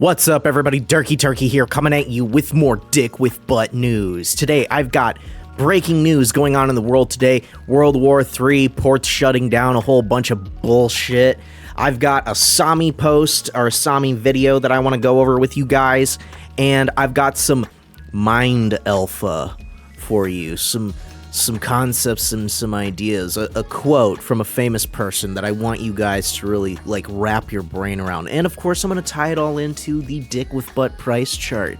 What's up, everybody? Durkey Turkey here, coming at you with more dick with butt news. Today, I've got breaking news going on in the world today. World War III, ports shutting down, a whole bunch of bullshit. I've got a Sami post, or a Sami video that I want to go over with you guys. And I've got some mind alpha for you. Some concepts and some ideas. A quote from a famous person that I want you guys to really, wrap your brain around. And, of course, I'm going to tie it all into the dick with butt price chart.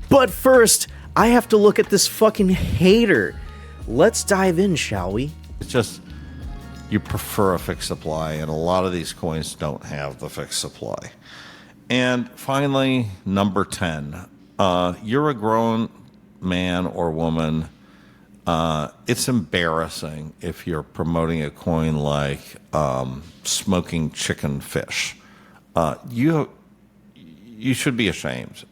But first, I have to look at this fucking hater. Let's dive in, shall we? It's just, you prefer a fixed supply, and a lot of these coins don't have the fixed supply. And finally, number 10. You're a grown man or woman. It's embarrassing if you're promoting a coin like smoking chicken fish. You should be ashamed.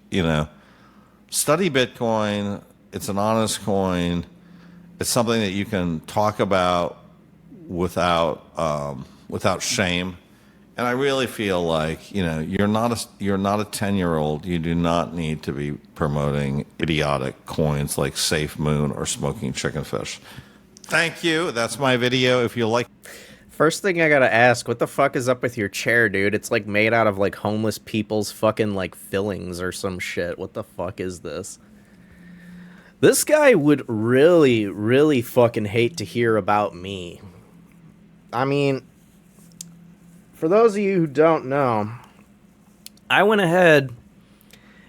Study Bitcoin. It's an honest coin. It's something that you can talk about without shame. And I really feel like you're not a 10-year-old. You do not need to be promoting idiotic coins like Safe Moon or smoking chicken fish. Thank you. That's my video. If you like. First thing I gotta ask, what the fuck is up with your chair, dude? It's made out of homeless people's fucking fillings or some shit. What the fuck is this? This guy would really, really fucking hate to hear about me. I mean, for those of you who don't know, I went ahead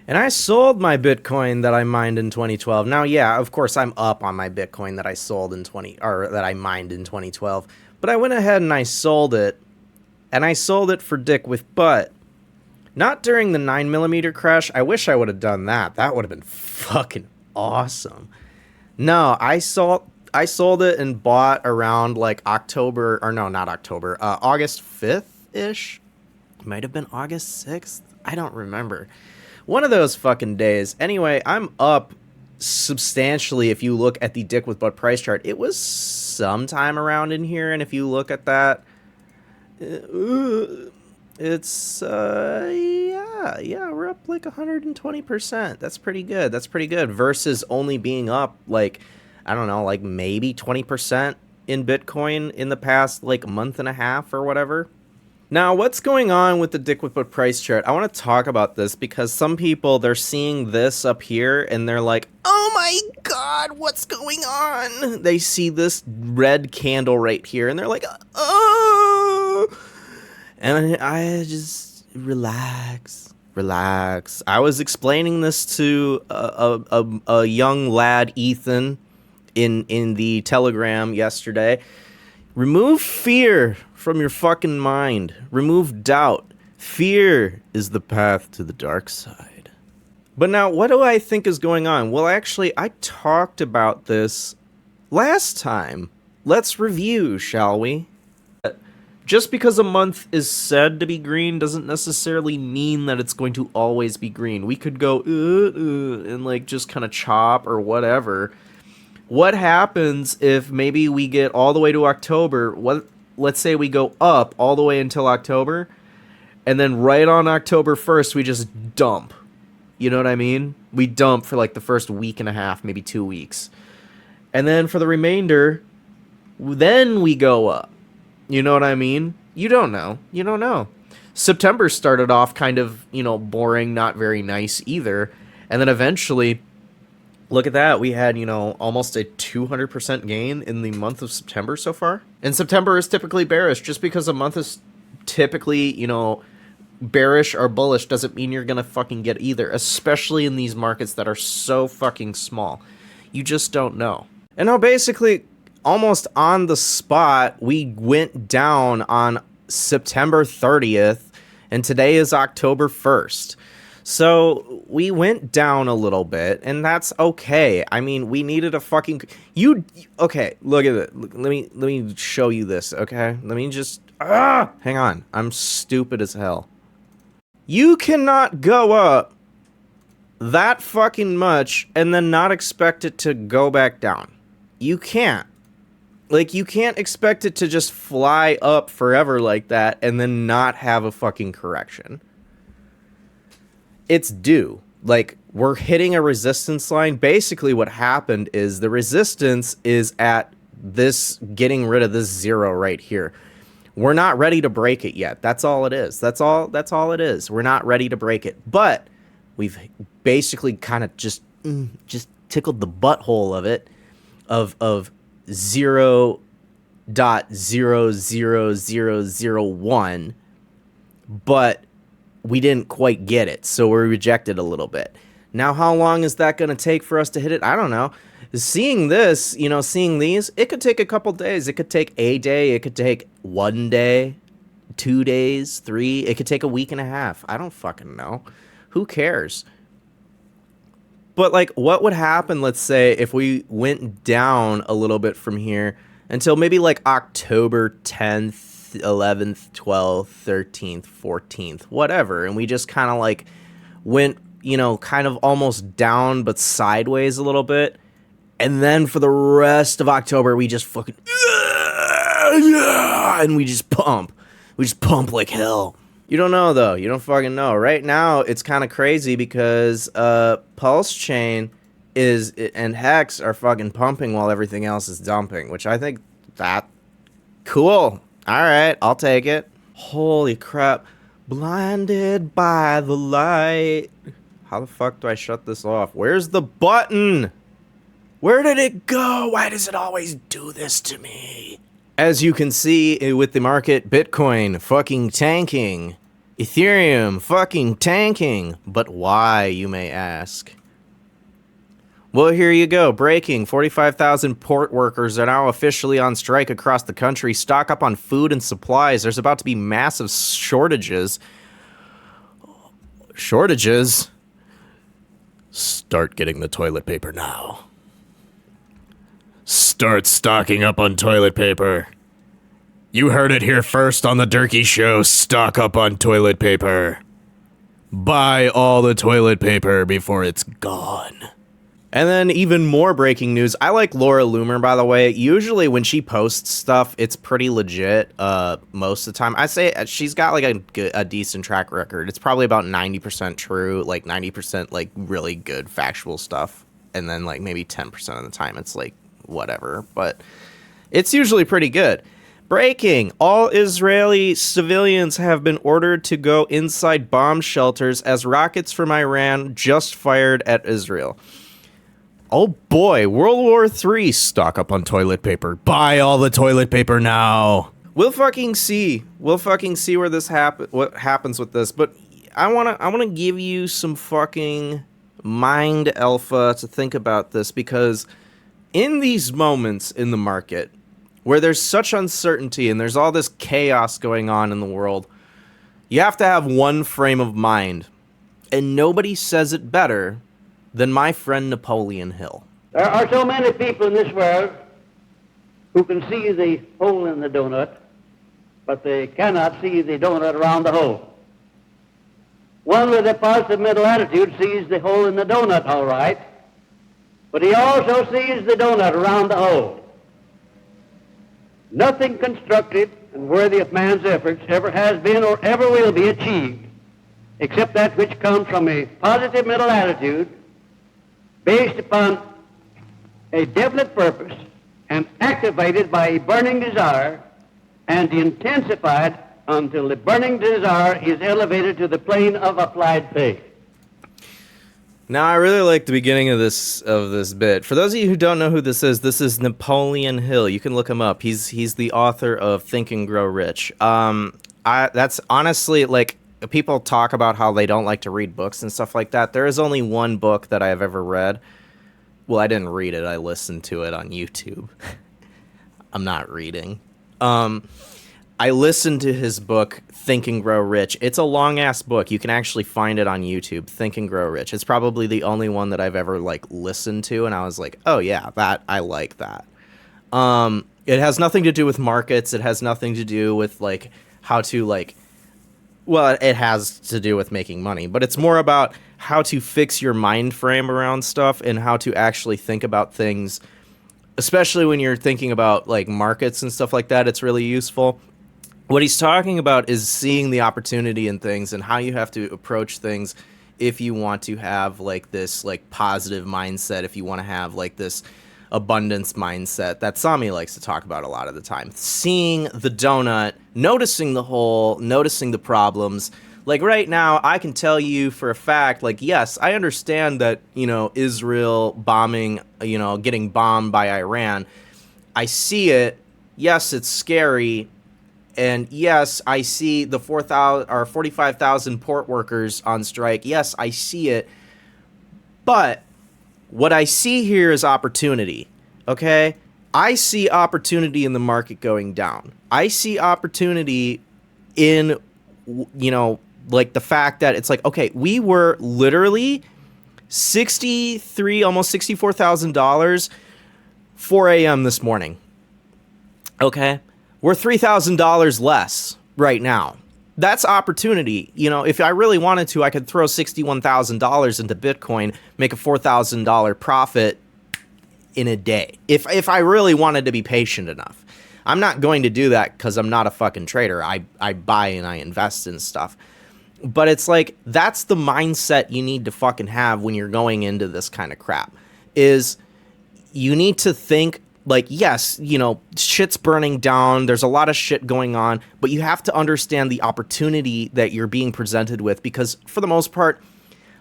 and I sold my Bitcoin that I mined in 2012. Now, yeah, of course, I'm up on my Bitcoin that I sold in that I mined in 2012. But I went ahead and I sold it, and I sold it for dick with butt. Not during the 9mm crash. I wish I would have done that. That would have been fucking awesome. No, I sold it and bought around October, or no, not October, August 5th-ish? Might have been August 6th? I don't remember. One of those fucking days. Anyway, I'm up substantially if you look at the dick with butt price chart. It was sometime around in here, and if you look at that, it's, yeah, we're up 120%. That's pretty good. That's pretty good versus only being up, I don't know, maybe 20% in Bitcoin in the past, month and a half or whatever. Now, what's going on with the dick with butt price chart? I want to talk about this because some people, they're seeing this up here and they're like, oh my god, what's going on? They see this red candle right here and they're like, oh. And I just, relax. I was explaining this to a young lad, Ethan, in the Telegram yesterday. Remove fear from your fucking mind. Remove doubt. Fear is the path to the dark side. But now, what do I think is going on? Well, actually, I talked about this last time. Let's review, shall we? Just because a month is said to be green doesn't necessarily mean that it's going to always be green. We could go, and just kind of chop or whatever. What happens if maybe we get all the way to October? Let's say we go up all the way until October, and then right on October 1st, we just dump. You know what I mean? We dump for the first week and a half, maybe 2 weeks. And then for the remainder, then we go up. You know what I mean? You don't know. You don't know. September started off kind of, boring, not very nice either. And then eventually, look at that. We had, almost a 200% gain in the month of September so far. And September is typically bearish. Just because a month is typically, bearish or bullish doesn't mean you're going to fucking get either. Especially in these markets that are so fucking small. You just don't know. And now basically, almost on the spot, we went down on September 30th. And today is October 1st. So we went down a little bit, and that's okay. I mean, we needed a fucking okay, look at it. Let me show you this, okay? Let me just hang on. I'm stupid as hell. You cannot go up that fucking much and then not expect it to go back down. You can't. You can't expect it to just fly up forever like that and then not have a fucking correction. it's due. Like, we're hitting a resistance line. Basically, what happened is the resistance is at this, getting rid of this zero right here. We're not ready to break it yet. That's all it is. That's all it is. We're not ready to break it. But we've basically kind of just tickled the butthole of it, of 0.00001, but we didn't quite get it, so we rejected a little bit. Now, how long is that going to take for us to hit it? I don't know. Seeing this, seeing these, it could take a couple days. It could take a day. It could take 1 day, 2 days, 3. It could take a week and a half. I don't fucking know. Who cares? But, like, what would happen, let's say, if we went down a little bit from here until maybe, like, October 10th, 11th, 12th, 13th, 14th, whatever, and we just kind of, like, went, kind of almost down but sideways a little bit, and then for the rest of October, we just fucking, and we just pump like hell. You don't know, though. You don't fucking know. Right now, it's kind of crazy because Pulse Chain and Hex are fucking pumping while everything else is dumping, which I think that cool. All right, I'll take it. Holy crap. Blinded by the light. How the fuck do I shut this off? Where's the button? Where did it go? Why does it always do this to me? As you can see with the market, Bitcoin fucking tanking. Ethereum fucking tanking. But why, you may ask? Well, here you go. Breaking. 45,000 port workers are now officially on strike across the country. Stock up on food and supplies. There's about to be massive shortages. Shortages? Start getting the toilet paper now. Start stocking up on toilet paper. You heard it here first on the Durkee Show. Stock up on toilet paper. Buy all the toilet paper before it's gone. And then even more breaking news. I like Laura Loomer, by the way. Usually when she posts stuff, it's pretty legit most of the time. I say she's got like a decent track record. It's probably about 90% true, like 90% like really good factual stuff. And then like maybe 10% of the time it's like whatever. But it's usually pretty good. Breaking. All Israeli civilians have been ordered to go inside bomb shelters as rockets from Iran just fired at Israel. Oh boy, World War III. Stock up on toilet paper. Buy all the toilet paper now. We'll fucking see. We'll fucking see where this what happens with this. But I wanna give you some fucking mind alpha to think about this, because in these moments in the market where there's such uncertainty and there's all this chaos going on in the world, you have to have one frame of mind. And nobody says it better than my friend Napoleon Hill. There are so many people in this world who can see the hole in the donut, but they cannot see the donut around the hole. One with a positive mental attitude sees the hole in the donut all right, but he also sees the donut around the hole. Nothing constructive and worthy of man's efforts ever has been or ever will be achieved except that which comes from a positive mental attitude based upon a definite purpose and activated by a burning desire and intensified until the burning desire is elevated to the plane of applied faith. Now, I really like the beginning of this bit. For those of you who don't know who this is Napoleon Hill. You can look him up. He's the author of Think and Grow Rich. That's honestly, like, people talk about how they don't like to read books and stuff like that. There is only one book that I have ever read. Well, I didn't read it. I listened to it on YouTube. I'm not reading. I listened to his book, Think and Grow Rich. It's a long-ass book. You can actually find it on YouTube, Think and Grow Rich. It's probably the only one that I've ever, like, listened to, and I was like, oh, yeah, I like that. It has nothing to do with markets. It has nothing to do with, like, how to, like... Well, it has to do with making money, but it's more about how to fix your mind frame around stuff and how to actually think about things, especially when you're thinking about, like, markets and stuff like that. It's really useful. What he's talking about is seeing the opportunity in things and how you have to approach things if you want to have like this like positive mindset, if you want to have like this abundance mindset that Sami likes to talk about a lot of the time. Seeing the donut, noticing the hole, noticing the problems. Like right now, I can tell you for a fact, like, yes, I understand that, you know, Israel bombing, you know, getting bombed by Iran. I see it. Yes, it's scary. And yes, I see the 4,000 or 45,000 port workers on strike. Yes, I see it. But what I see here is opportunity. Okay? I see opportunity in the market going down. I see opportunity in, you know, like the fact that it's like, okay, we were literally almost $64,000 4 a.m. this morning. Okay? We're $3,000 less right now. That's opportunity. You know, if I really wanted to, I could throw $61,000 into Bitcoin, make a $4,000 profit in a day. If I really wanted to be patient enough. I'm not going to do that because I'm not a fucking trader. I buy and I invest in stuff. But it's like, that's the mindset you need to fucking have when you're going into this kind of crap. Is you need to think, like, yes, you know, shit's burning down. There's a lot of shit going on, but you have to understand the opportunity that you're being presented with, because for the most part,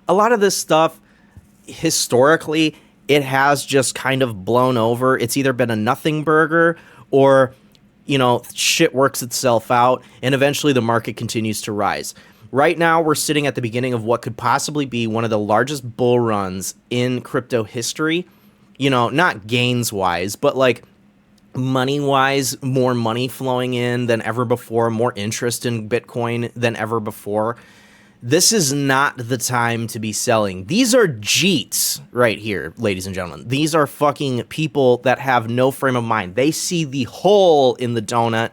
a lot of this stuff, historically, it has just kind of blown over. It's either been a nothing burger or, you know, shit works itself out and eventually the market continues to rise. Right now, we're sitting at the beginning of what could possibly be one of the largest bull runs in crypto history. You know, not gains-wise, but like money-wise, more money flowing in than ever before, more interest in Bitcoin than ever before. This is not the time to be selling. These are Jeets right here, ladies and gentlemen. These are fucking people that have no frame of mind. They see the hole in the donut,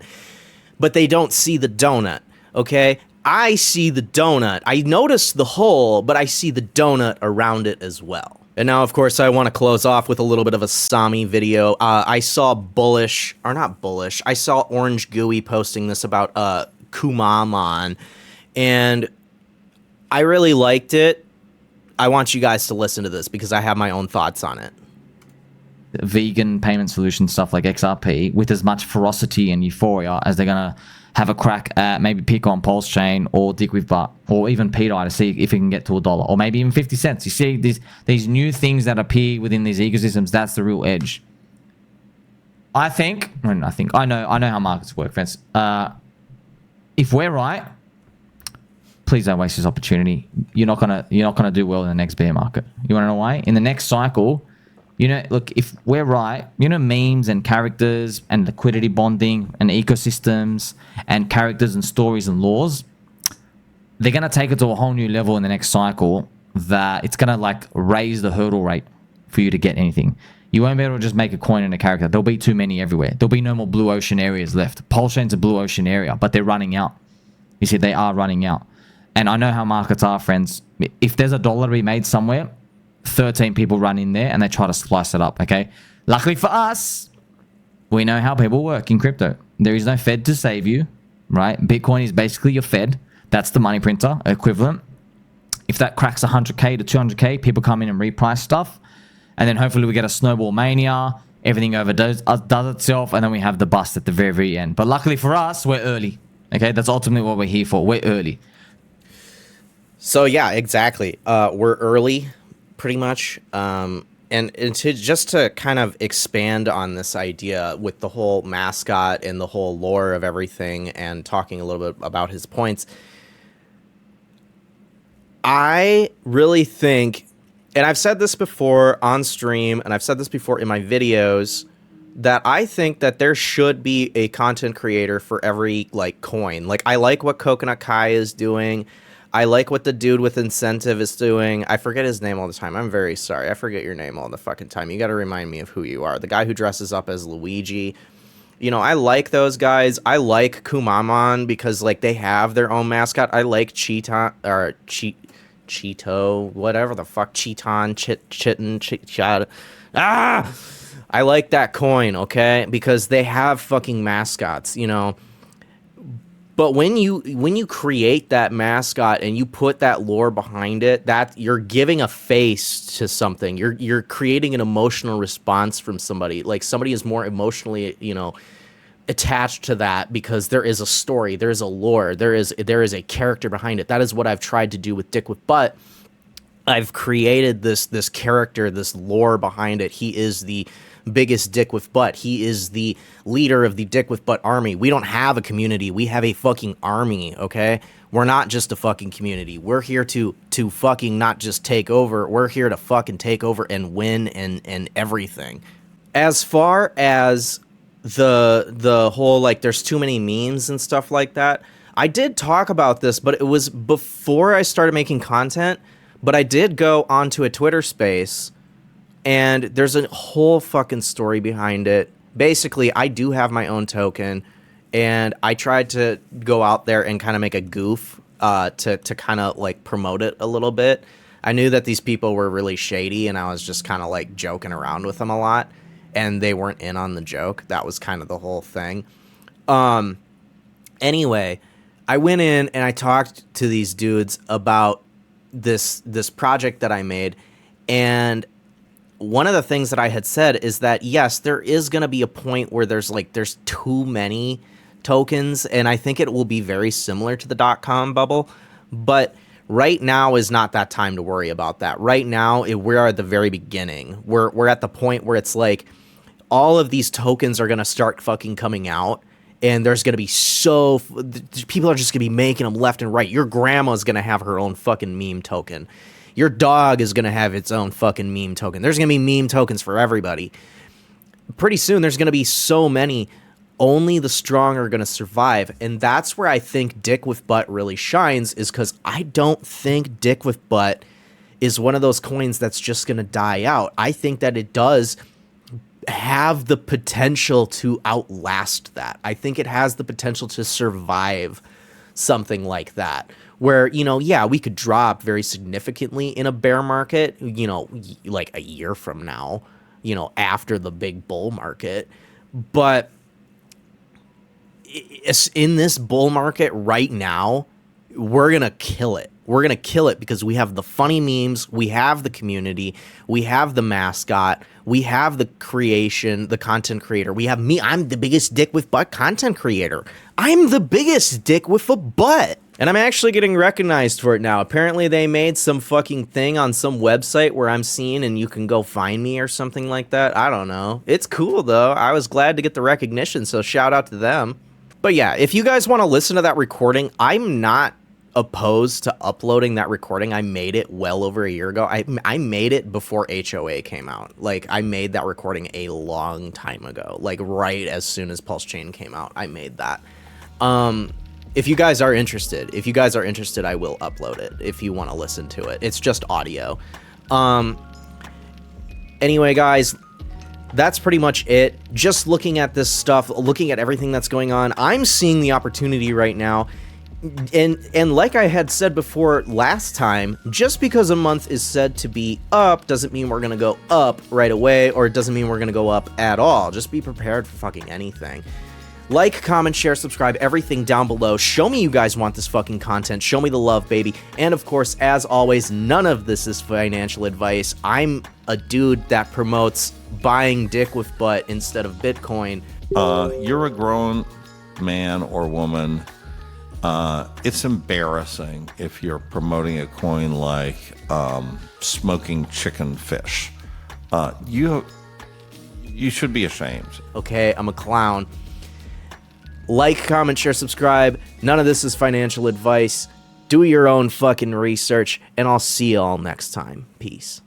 but they don't see the donut, okay? I see the donut. I notice the hole, but I see the donut around it as well. And now, of course, I want to close off with a little bit of a Sami video. I saw I saw Orange Gooey posting this about Kumaman, and I really liked it. I want you guys to listen to this because I have my own thoughts on it. Vegan payment solution stuff like XRP with as much ferocity and euphoria as they're going to have a crack at maybe Pico on Pulse Chain or Dick with Butt or even PeteI to see if it can get to $1 or maybe even 50 cents. You see these new things that appear within these ecosystems. That's the real edge. I know how markets work, friends. If we're right, please don't waste this opportunity. You're not gonna do well in the next bear market. You want to know why? In the next cycle, you know, look, if we're right, you know, memes and characters and liquidity bonding and ecosystems and characters and stories and laws, they're going to take it to a whole new level in the next cycle that it's going to like raise the hurdle rate for you to get anything. You won't be able to just make a coin and a character. There'll be too many everywhere. There'll be no more blue ocean areas left. Pulse Chain's a blue ocean area, but they're running out. You see, they are running out. And I know how markets are, friends. If there's $1 to be made somewhere, 13 people run in there and they try to slice it up, okay? Luckily for us, we know how people work in crypto. There is no Fed to save you, right? Bitcoin is basically your Fed. That's the money printer equivalent. If that cracks 100K to 200K, people come in and reprice stuff. And then hopefully we get a snowball mania. Everything does itself. And then we have the bust at the very, very end. But luckily for us, we're early, okay? That's ultimately what we're here for. We're early. So, yeah, exactly. We're early. Pretty much. And to kind of expand on this idea with the whole mascot and the whole lore of everything and talking a little bit about his points, I really think, and I've said this before on stream and I've said this before in my videos, that I think that there should be a content creator for every like coin. Like, I like what Coconut Kai is doing. I like what the dude with Incentive is doing. I forget his name all the time. I'm very sorry. I forget your name all the fucking time. You got to remind me of who you are. The guy who dresses up as Luigi. You know, I like those guys. I like Kumaman because, like, they have their own mascot. I like Cheeto, whatever the fuck. Chitin. I like that coin, okay? Because they have fucking mascots, you know. But when you create that mascot and you put that lore behind it, that you're giving a face to something. You're creating an emotional response from somebody. Like somebody is more emotionally, attached to that because there is a story, there is a lore, there is a character behind it. That is what I've tried to do with Dick with Butt. I've created this character, this lore behind it. He is the biggest Dick with Butt. He is the leader of the Dick with Butt army. We don't have a community. We have a fucking army, okay? We're not just a fucking community. We're here to fucking not just take over. We're here to fucking take over and win and everything. As far as the whole, like, there's too many memes and stuff like that, I did talk about this, but it was before I started making content. But I did go onto a Twitter space, and there's a whole fucking story behind it. Basically, I do have my own token, and I tried to go out there and kind of make a goof to kind of, like, promote it a little bit. I knew that these people were really shady, and I was just kind of, like, joking around with them a lot, and they weren't in on the joke. That was kind of the whole thing. Anyway, I went in, and I talked to these dudes about this project that I made, and one of the things that I had said is that yes, there is going to be a point where there's too many tokens, and I think it will be very similar to the .com bubble, but right now is not that time to worry about that. Right now, we're at the very beginning. We're at the point where it's like all of these tokens are going to start fucking coming out. And there's going to be people are just going to be making them left and right. Your grandma's going to have her own fucking meme token. Your dog is going to have its own fucking meme token. There's going to be meme tokens for everybody. Pretty soon, there's going to be so many. Only the strong are going to survive. And that's where I think Dick with Butt really shines, is because I don't think Dick with Butt is one of those coins that's just going to die out. I think that it does have the potential to outlast that. I think it has the potential to survive something like that, where, we could drop very significantly in a bear market, like a year from now, after the big bull market. But in this bull market right now, we're going to kill it. We're going to kill it because we have the funny memes, we have the community, we have the mascot, we have the creation, the content creator. We have me. I'm the biggest Dick with Butt content creator. I'm the biggest Dick with a butt. And I'm actually getting recognized for it now. Apparently they made some fucking thing on some website where I'm seen and you can go find me or something like that. I don't know. It's cool though. I was glad to get the recognition, so shout out to them. But yeah, if you guys want to listen to that recording, I'm not opposed to uploading that recording. I made it well over a year ago. I made it before HOA came out. Like, I made that recording a long time ago. Like, right as soon as Pulse Chain came out, I made that. If you guys are interested, I will upload it if you want to listen to it. It's just audio. Anyway, guys, that's pretty much it. Just looking at this stuff, looking at everything that's going on, I'm seeing the opportunity right now. And like I had said before last time, just because a month is said to be up doesn't mean we're going to go up right away, or it doesn't mean we're going to go up at all. Just be prepared for fucking anything. Like, comment, share, subscribe, everything down below. Show me you guys want this fucking content. Show me the love, baby. And of course, as always, none of this is financial advice. I'm a dude that promotes buying Dick with Butt instead of Bitcoin. You're a grown man or woman. It's embarrassing if you're promoting a coin like smoking chicken fish. You should be ashamed. Okay, I'm a clown. Like, comment, share, subscribe. None of this is financial advice. Do your own fucking research, and I'll see you all next time. Peace.